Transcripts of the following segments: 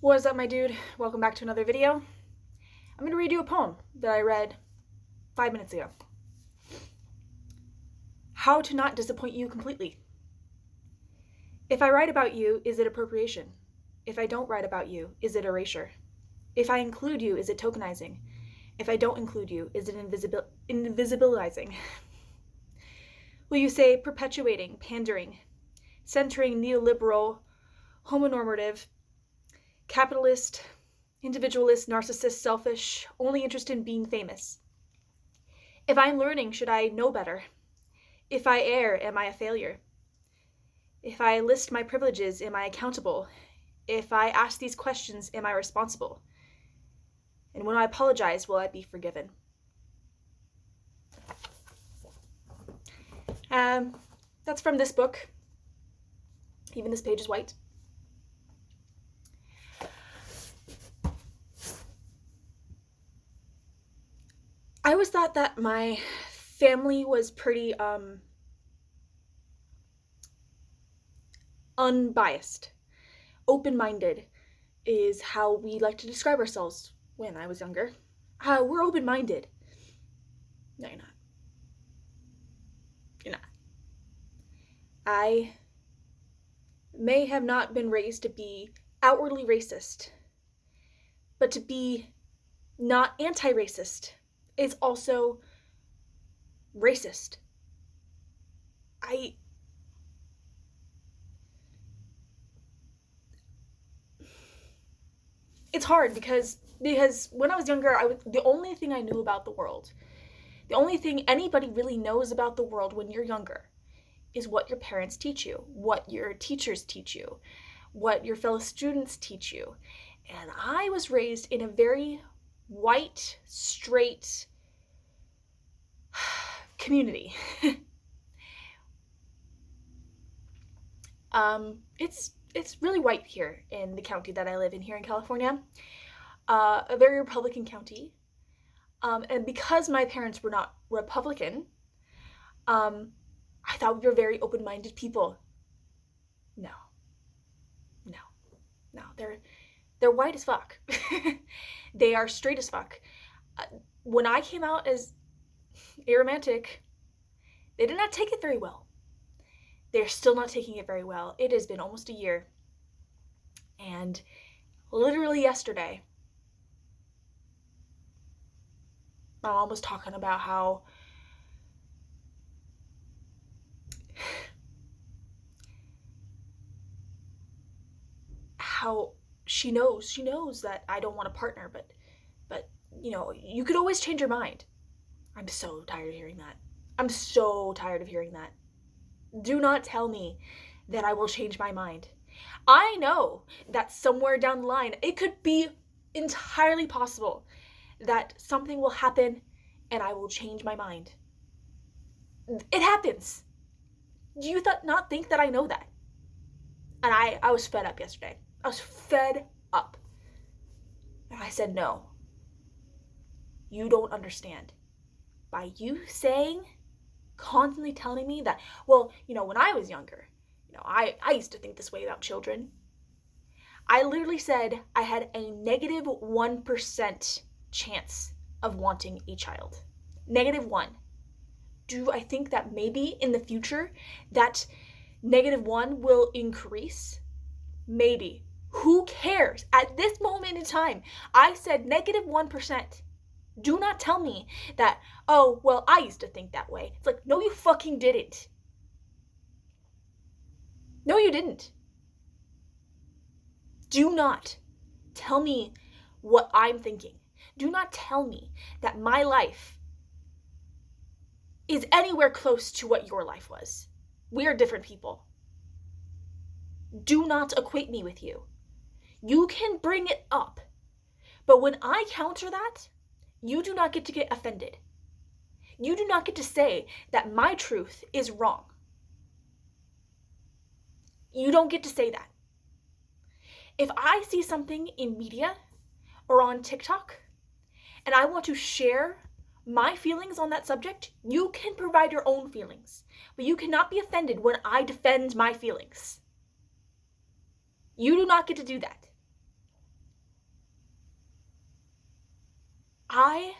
What is up, my dude? Welcome back to another video. I'm going to read you a poem that I read 5 minutes ago. How to not disappoint you completely. If I write about you, is it appropriation? If I don't write about you, is it erasure? If I include you, is it tokenizing? If I don't include you, is it invisibilizing? Will you say perpetuating, pandering, centering neoliberal, homonormative, capitalist, individualist, narcissist, selfish, only interested in being famous? If I'm learning, should I know better? If I err, am I a failure? If I list my privileges, am I accountable? If I ask these questions, am I responsible? And when I apologize, will I be forgiven? That's from this book. Even this page is white. I always thought that my family was pretty unbiased. Open-minded is how we like to describe ourselves when I was younger. We're open-minded. No, you're not. You're not. I may have not been raised to be outwardly racist, but to be not anti-racist is also racist. It's hard because when I was younger, the only thing I knew about the world, the only thing anybody really knows about the world when you're younger is what your parents teach you, what your teachers teach you, what your fellow students teach you. And I was raised in a very white, straight community. It's really white here in the county that I live in here in California, a very Republican county. And because my parents were not Republican, I thought we were very open-minded people. No, no, no. They're white as fuck. They are straight as fuck. When I came out as aromantic, they did not take it very well. They're still not taking it very well. It has been almost a year. And literally yesterday, my mom was talking about how she knows that I don't want a partner, but you know, you could always change your mind. I'm so tired of hearing that. I'm so tired of hearing that. Do not tell me that I will change my mind. I know that somewhere down the line, it could be entirely possible that something will happen and I will change my mind. It happens. Do you not think that I know that? And I was fed up yesterday. I was fed up. And I said, no, you don't understand. By you saying, constantly telling me that, well, you know, when I was younger, you know, I used to think this way about children. I literally said I had a negative 1% chance of wanting a child. -1. Do I think that maybe in the future that -1 will increase? Maybe. Who cares? At this moment in time, I said -1%. Do not tell me that, oh, well, I used to think that way. It's like, no, you fucking didn't. No, you didn't. Do not tell me what I'm thinking. Do not tell me that my life is anywhere close to what your life was. We are different people. Do not equate me with you. You can bring it up, but when I counter that, you do not get to get offended. You do not get to say that my truth is wrong. You don't get to say that. If I see something in media or on TikTok and I want to share my feelings on that subject, you can provide your own feelings, but you cannot be offended when I defend my feelings. You do not get to do that. I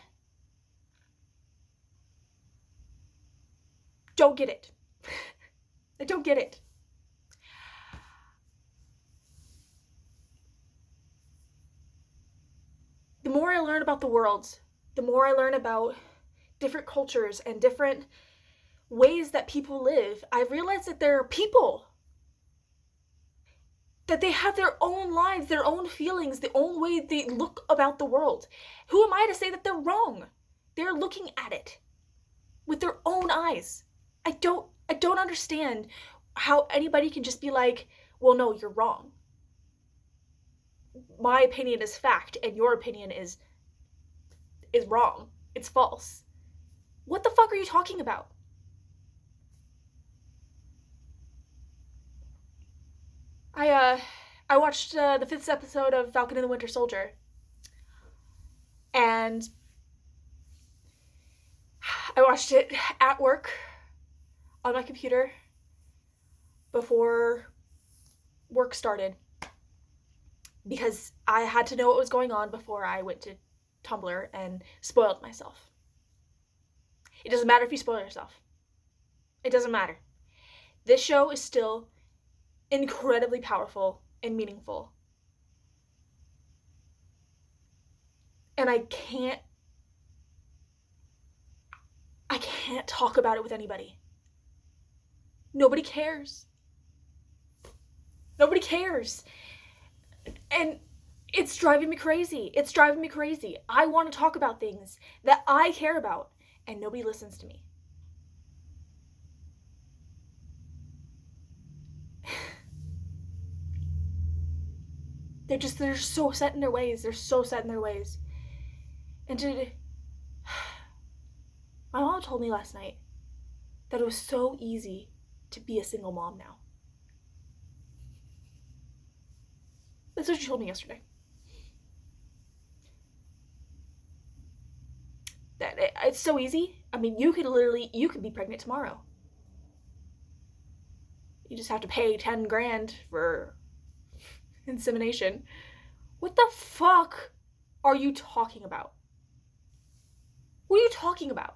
don't get it. I don't get it. The more I learn about the world, the more I learn about different cultures and different ways that people live, I realize that there are people, that they have their own lives, their own feelings, the own way they look about the world. Who am I to say that they're wrong? They're looking at it with their own eyes. I don't understand how anybody can just be like, well, no, you're wrong. My opinion is fact and your opinion is wrong. It's false. What the fuck are you talking about? I watched the 5th episode of Falcon and the Winter Soldier, and I watched it at work on my computer before work started because I had to know what was going on before I went to Tumblr and spoiled myself. It doesn't matter if you spoil yourself. It doesn't matter. This show is still incredibly powerful and meaningful. And I can't talk about it with anybody. Nobody cares. Nobody cares. And it's driving me crazy. It's driving me crazy. I want to talk about things that I care about, and nobody listens to me. They're so set in their ways. They're so set in their ways. And my mom told me last night that it was so easy to be a single mom now. That's what she told me yesterday. That it's so easy. I mean, you could be pregnant tomorrow. You just have to pay 10 grand for insemination. What the fuck are you talking about? What are you talking about?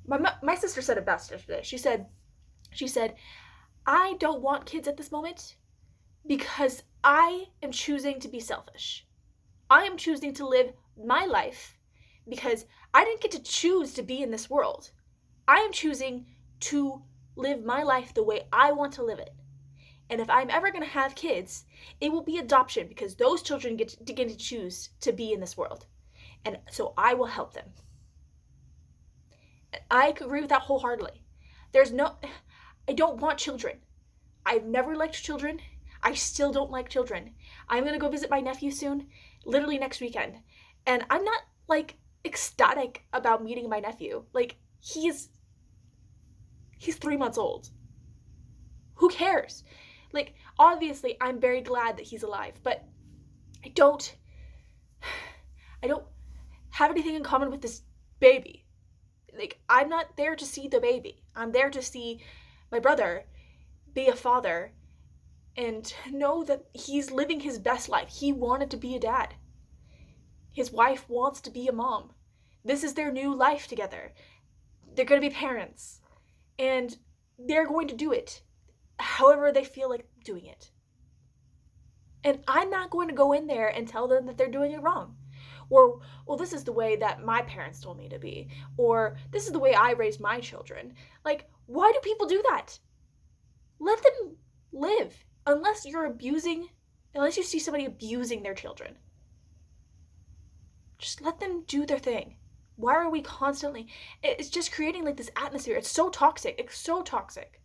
My sister said it best yesterday. She said, I don't want kids at this moment because I am choosing to be selfish. I am choosing to live my life because I didn't get to choose to be in this world. I am choosing to live my life the way I want to live it. And if I'm ever going to have kids, it will be adoption because those children get to choose to be in this world. And so I will help them. I agree with that wholeheartedly. I don't want children. I've never liked children. I still don't like children. I'm going to go visit my nephew soon, literally next weekend. And I'm not, ecstatic about meeting my nephew. He's 3 months old. Who cares? Obviously, I'm very glad that he's alive, but I don't have anything in common with this baby. I'm not there to see the baby. I'm there to see my brother be a father and know that he's living his best life. He wanted to be a dad. His wife wants to be a mom. This is their new life together. They're going to be parents. And they're going to do it however they feel like doing it. And I'm not going to go in there and tell them that they're doing it wrong. Or, well, this is the way that my parents told me to be. Or, this is the way I raised my children. Why do people do that? Let them live. Unless you see somebody abusing their children. Just let them do their thing. Why are we constantly... It's just creating this atmosphere. It's so toxic. It's so toxic.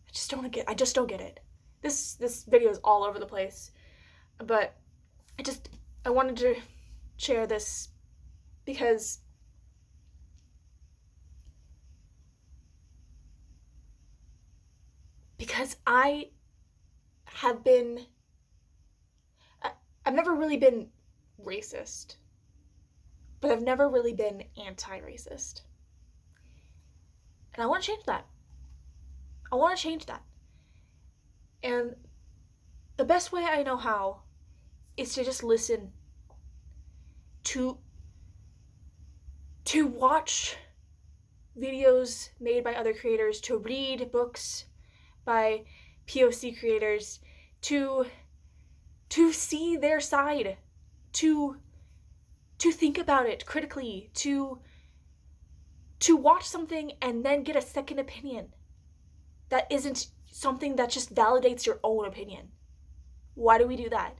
I just don't get it. This video is all over the place. But I wanted to share this because I've never really been racist, but I've never really been anti-racist. And I want to change that. And the best way I know how is to just listen, to watch videos made by other creators, to read books by POC creators, to see their side, to think about it critically, to watch something and then get a second opinion that isn't something that just validates your own opinion. Why do we do that?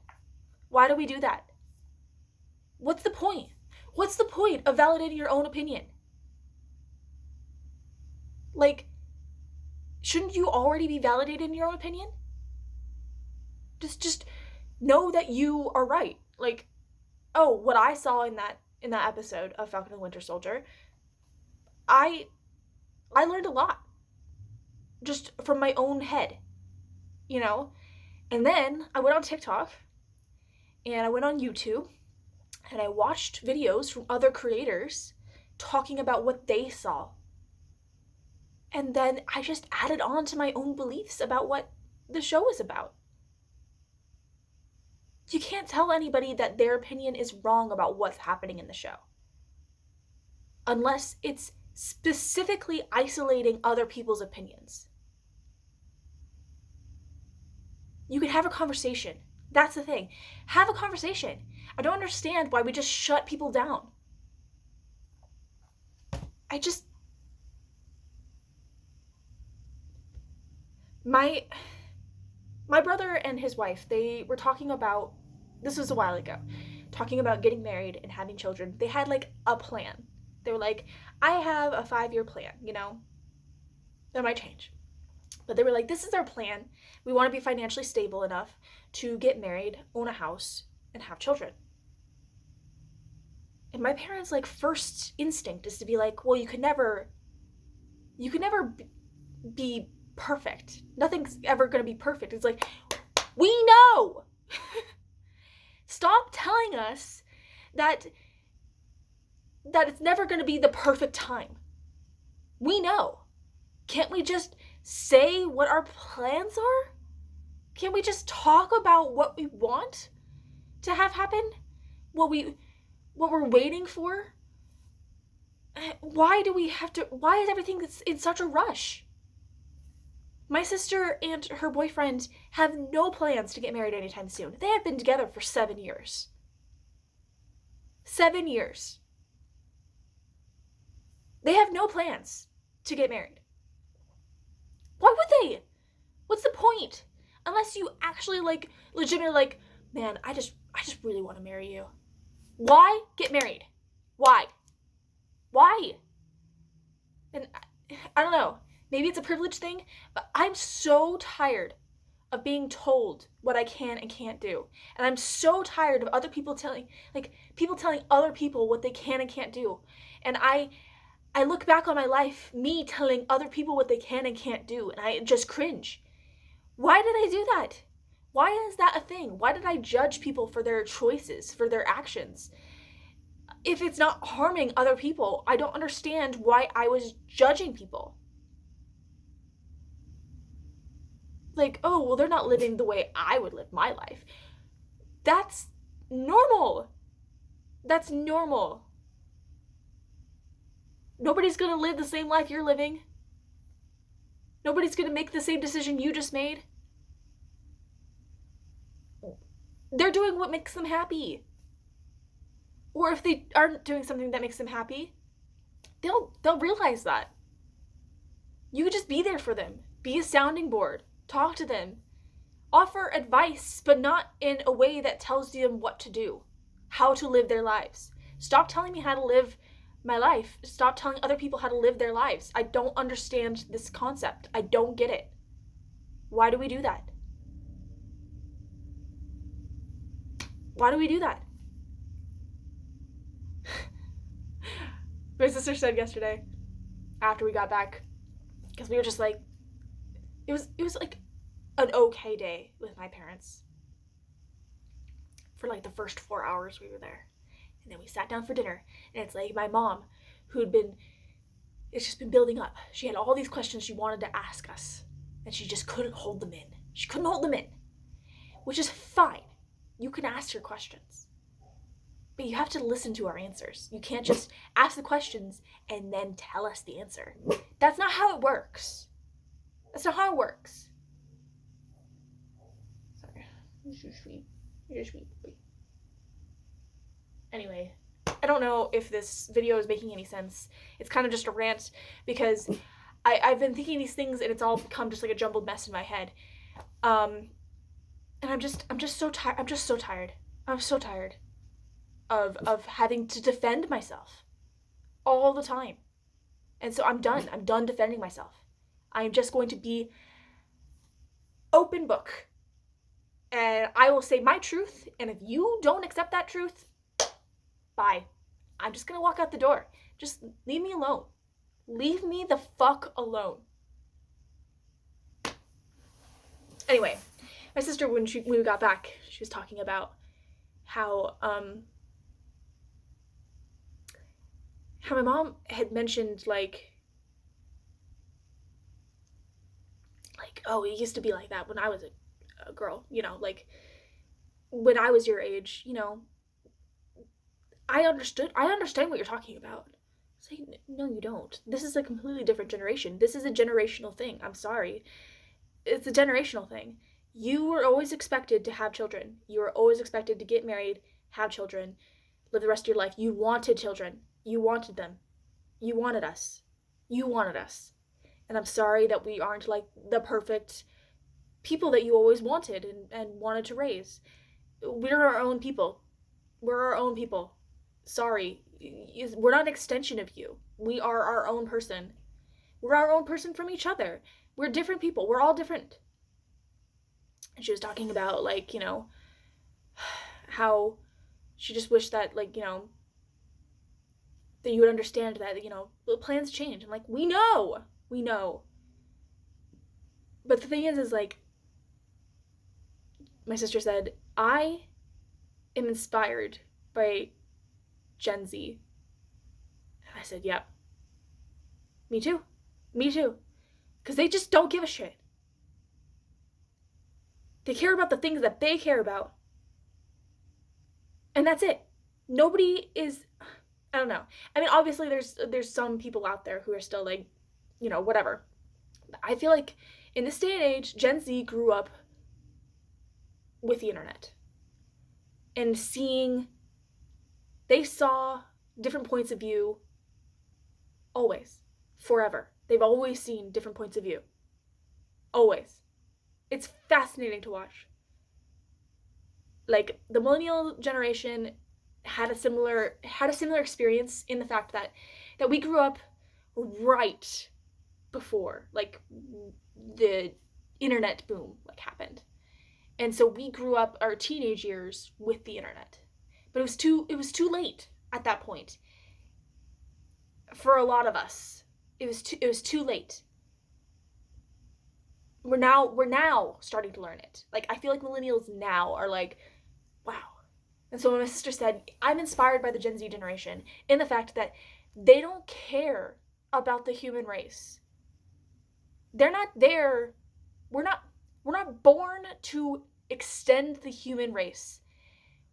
Why do we do that? What's the point? What's the point of validating your own opinion? Like, shouldn't you already be validated in your own opinion? Just know that you are right. Like, oh, what I saw in that episode of Falcon and the Winter Soldier, I learned a lot just from my own head, you know? And then I went on TikTok and I went on YouTube and I watched videos from other creators talking about what they saw. And then I just added on to my own beliefs about what the show is about. You can't tell anybody that their opinion is wrong about what's happening in the show, unless it's specifically isolating other people's opinions. You can have a conversation. That's the thing. Have a conversation. I don't understand why we just shut people down. My brother and his wife, they were talking about, this was a while ago, talking about getting married and having children. They had like a plan. They were like, I have a 5-year plan, you know? That might change. But they were like, this is our plan. We want to be financially stable enough to get married, own a house, and have children. And my parents' like first instinct is to be like, well, you could never be perfect. Nothing's ever going to be perfect. It's like, we know. Stop telling us that it's never going to be the perfect time. We know. Can't we just say what our plans are? Can't we just talk about what we want to have happen? What we're waiting for? Why is everything in such a rush? My sister and her boyfriend have no plans to get married anytime soon. They have been together for 7 years. 7 years. They have no plans to get married. Why would they? What's the point? Unless you actually like legitimately like, man, I just really want to marry you. Why get married? Why? And I don't know. Maybe it's a privilege thing, but I'm so tired of being told what I can and can't do. And I'm so tired of other people telling other people what they can and can't do. And I look back on my life, me telling other people what they can and can't do, and I just cringe. Why did I do that? Why is that a thing? Why did I judge people for their choices, for their actions? If it's not harming other people, I don't understand why I was judging people. Like, oh, well, they're not living the way I would live my life. That's normal. That's normal. Nobody's going to live the same life you're living. Nobody's going to make the same decision you just made. They're doing what makes them happy. Or if they aren't doing something that makes them happy, they'll realize that. You could just be there for them. Be a sounding board. Talk to them. Offer advice, but not in a way that tells them what to do, how to live their lives. Stop telling me how to live my life. Stop telling other people how to live their lives. I don't understand this concept. I don't get it. Why do we do that? Why do we do that? My sister said yesterday, after we got back, because we were just like, it was like an okay day with my parents. For like the first 4 hours we were there. And then we sat down for dinner, and it's like my mom, it's just been building up. She had all these questions she wanted to ask us, and she just couldn't hold them in. She couldn't hold them in, which is fine. You can ask your questions. But you have to listen to our answers. You can't just ask the questions and then tell us the answer. That's not how it works. That's not how it works. Sorry. You're so sweet. You're so sweet. Anyway, I don't know if this video is making any sense. It's kind of just a rant because I've been thinking these things and it's all become just like a jumbled mess in my head. And I'm just so tired. I'm so tired of having to defend myself all the time. And so I'm done. I'm done defending myself. I'm just going to be open book. And I will say my truth, and if you don't accept that truth, bye. I'm just gonna walk out the door. Just leave me alone. Leave me the fuck alone. Anyway, my sister, when we got back, she was talking about how my mom had mentioned like, oh, it used to be like that when I was a girl, you know, like when I was your age, you know, I understand what you're talking about. It's like, no, you don't. This is a completely different generation. This is a generational thing. I'm sorry. It's a generational thing. You were always expected to have children. You were always expected to get married, have children, live the rest of your life. You wanted children. You wanted them. You wanted us. You wanted us. And I'm sorry that we aren't like the perfect people that you always wanted and wanted to raise. We're our own people. We're our own people. Sorry. We're not an extension of you. We are our own person. We're our own person from each other. We're different people. We're all different. And she was talking about, like, you know, how she just wished that, like, you know, that you would understand that, you know, plans change. I'm like, we know. But the thing is like, my sister said, I am inspired by Gen Z. And I said, yep. Me too. Because they just don't give a shit. They care about the things that they care about. And that's it. Nobody is, I don't know. I mean, obviously there's some people out there who are still like, you know, whatever. I feel like in this day and age, Gen Z grew up with the internet. And they saw different points of view always, forever. They've always seen different points of view. Always. It's fascinating to watch. Like, the millennial generation had a similar experience in the fact that we grew up right before, like, the internet boom, like, happened. And so we grew up our teenage years with the internet. But it was too late at that point. For a lot of us, it was too late. We're now starting to learn it. Like, I feel like millennials now are like, wow. And so when my sister said, I'm inspired by the Gen Z generation in the fact that they don't care about the human race. They're not there. We're not born to extend the human race.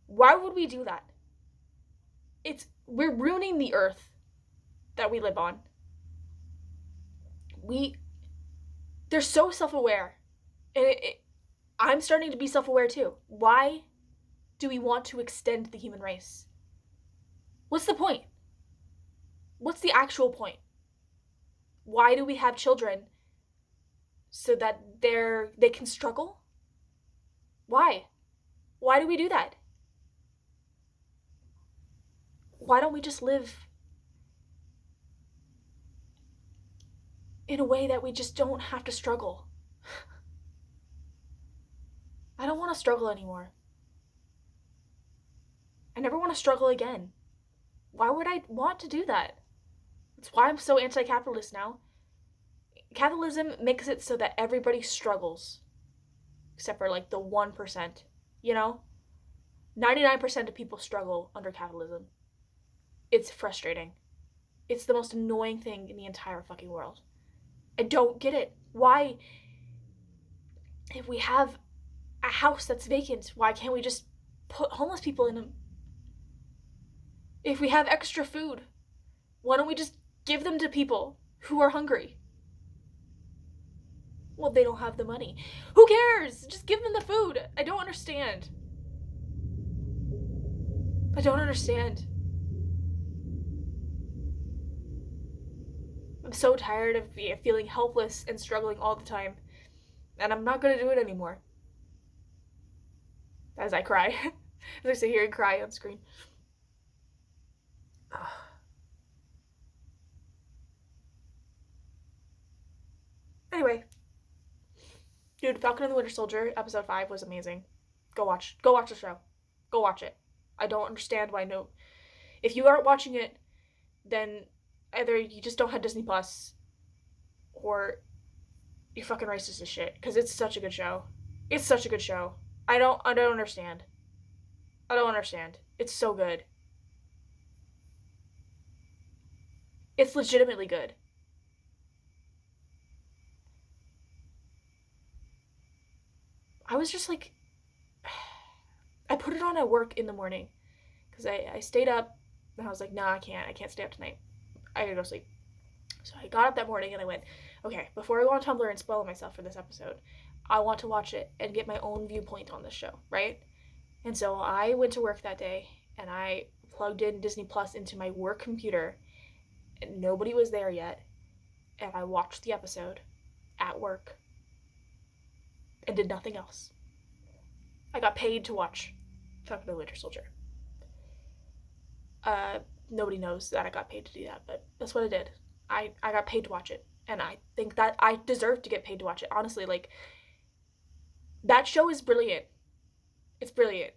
Why would we do that? We're ruining the earth that we live on. They're so self-aware. And I'm starting to be self-aware too. Why do we want to extend the human race? What's the point? What's the actual point? Why do we have children? So that they can struggle? Why? Why do we do that? Why don't we just live in a way that we just don't have to struggle? I don't want to struggle anymore. I never want to struggle again. Why would I want to do that? That's why I'm so anti-capitalist now. Capitalism makes it so that everybody struggles. Except for like the 1%, you know? 99% of people struggle under capitalism. It's frustrating. It's the most annoying thing in the entire fucking world. I don't get it. Why, if we have a house that's vacant, why can't we just put homeless people in them? If we have extra food, why don't we just give them to people who are hungry? Well, they don't have the money. Who cares? Just give them the food. I don't understand. I don't understand. I'm so tired of feeling helpless and struggling all the time. And I'm not going to do it anymore. As I cry. As I sit here and cry on screen. Anyway. Dude, Falcon and the Winter Soldier, episode 5 was amazing. Go watch the show. Go watch it. I don't understand why no. If you aren't watching it, then either you just don't have Disney Plus, or you're fucking racist as shit. Because it's such a good show. It's such a good show. I don't understand. I don't understand. It's so good. It's legitimately good. I was just like, I put it on at work in the morning because I stayed up and I was like, nah, I can't stay up tonight. I gotta go sleep. So I got up that morning and I went, okay, before I go on Tumblr and spoil myself for this episode, I want to watch it and get my own viewpoint on this show, right? And so I went to work that day and I plugged in Disney Plus into my work computer and nobody was there yet. And I watched the episode at work and did nothing else. I got paid to watch Falcon and the Winter Soldier. Nobody knows that I got paid to do that, but that's what I did. I got paid to watch it, and I think that I deserve to get paid to watch it. Honestly, like, that show is brilliant. It's brilliant.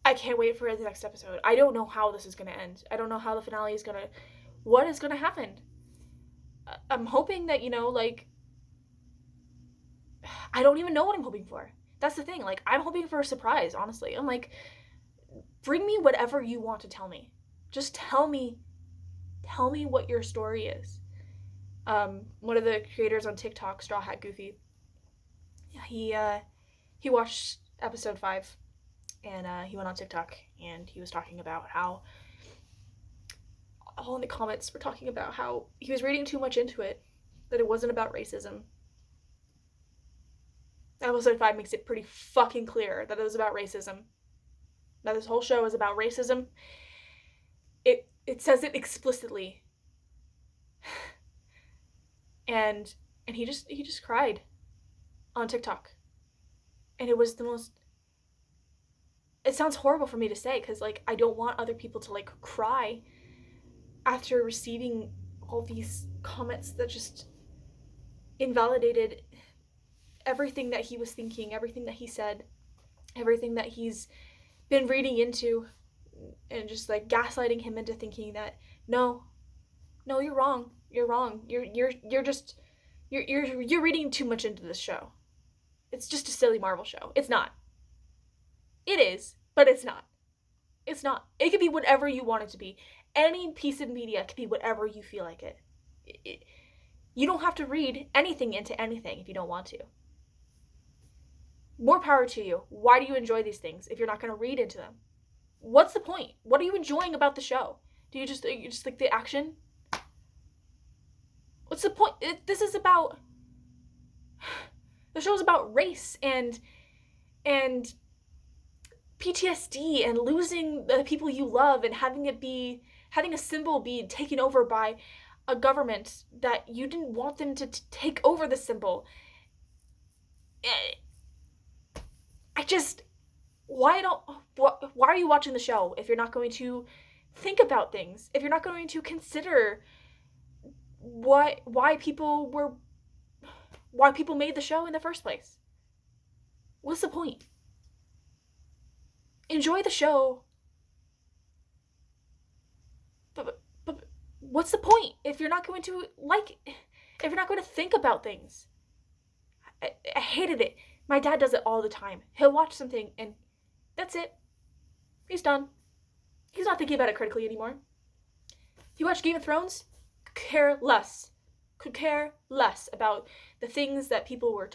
I can't wait for the next episode. I don't know how this is going to end. I don't know how the finale is going to... What is going to happen? I'm hoping that, like... I don't even know what I'm hoping for. That's the thing. Like, I'm hoping for a surprise, honestly. I'm like, bring me whatever you want to tell me. Just tell me what your story is. One of the creators on TikTok, Straw Hat Goofy, he watched episode 5, and he went on TikTok, and he was talking about how, all in the comments were talking about how he was reading too much into it, that it wasn't about racism. Episode 5 makes it pretty fucking clear that it was about racism. That this whole show is about racism. It says it explicitly. And he just cried on TikTok. And it was the most... It sounds horrible for me to say, because, like, I don't want other people to, like, cry after receiving all these comments that just invalidated everything that he was thinking, everything that he said, everything that he's been reading into, and just, like, gaslighting him into thinking that, no, you're wrong, you're reading too much into this show. It's just a silly Marvel show. It's not. It is, but it's not. It's not. It could be whatever you want it to be. Any piece of media could be whatever you feel like it. You don't have to read anything into anything if you don't want to. More power to you. Why do you enjoy these things if you're not going to read into them? What's the point? What are you enjoying about the show? Do you just like the action? What's the point? This is about... The show's about race and PTSD and losing the people you love and having a symbol be taken over by a government that you didn't want them to take over the symbol. Why are you watching the show if you're not going to think about things? If you're not going to consider why people made the show in the first place? What's the point? Enjoy the show. But what's the point if you're not going to if you're not going to think about things? I hated it. My dad does it all the time. He'll watch something and that's it. He's done. He's not thinking about it critically anymore. You watch Game of Thrones? Care less. could care less about the things that people were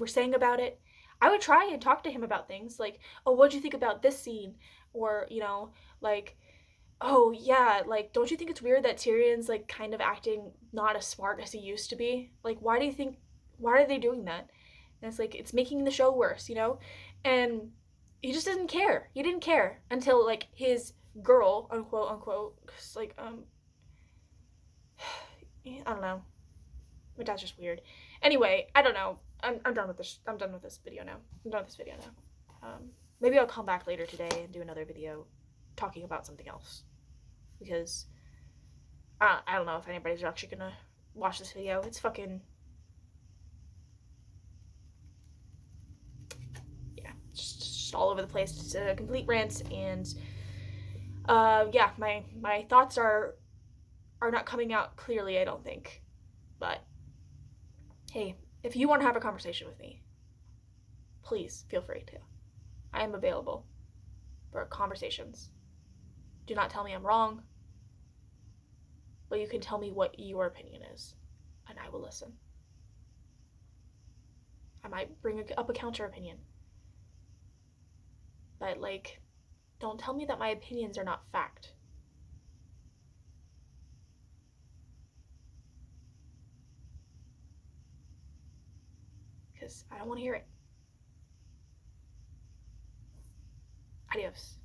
saying about it. I would try and talk to him about things like, oh, what'd you think about this scene? Or, like, oh yeah, like, don't you think it's weird that Tyrion's like kind of acting not as smart as he used to be? Like, why are they doing that? And it's like, it's making the show worse, And he just didn't care. He didn't care until like his girl, unquote unquote, like I don't know. My dad's just weird. Anyway, I don't know. I'm done with this. I'm done with this video now. I'm done with this video now. Maybe I'll come back later today and do another video talking about something else, because I don't know if anybody's actually gonna watch this video. It's fucking, yeah, just all over the place. It's a complete rant, and yeah, my thoughts are not coming out clearly, I don't think. But hey, if you want to have a conversation with me, please feel free to. I am available for conversations. Do not tell me I'm wrong, but you can tell me what your opinion is, and I will listen. I might bring up a counter opinion, but like, don't tell me that my opinions are not fact. Because I don't want to hear it. Adios.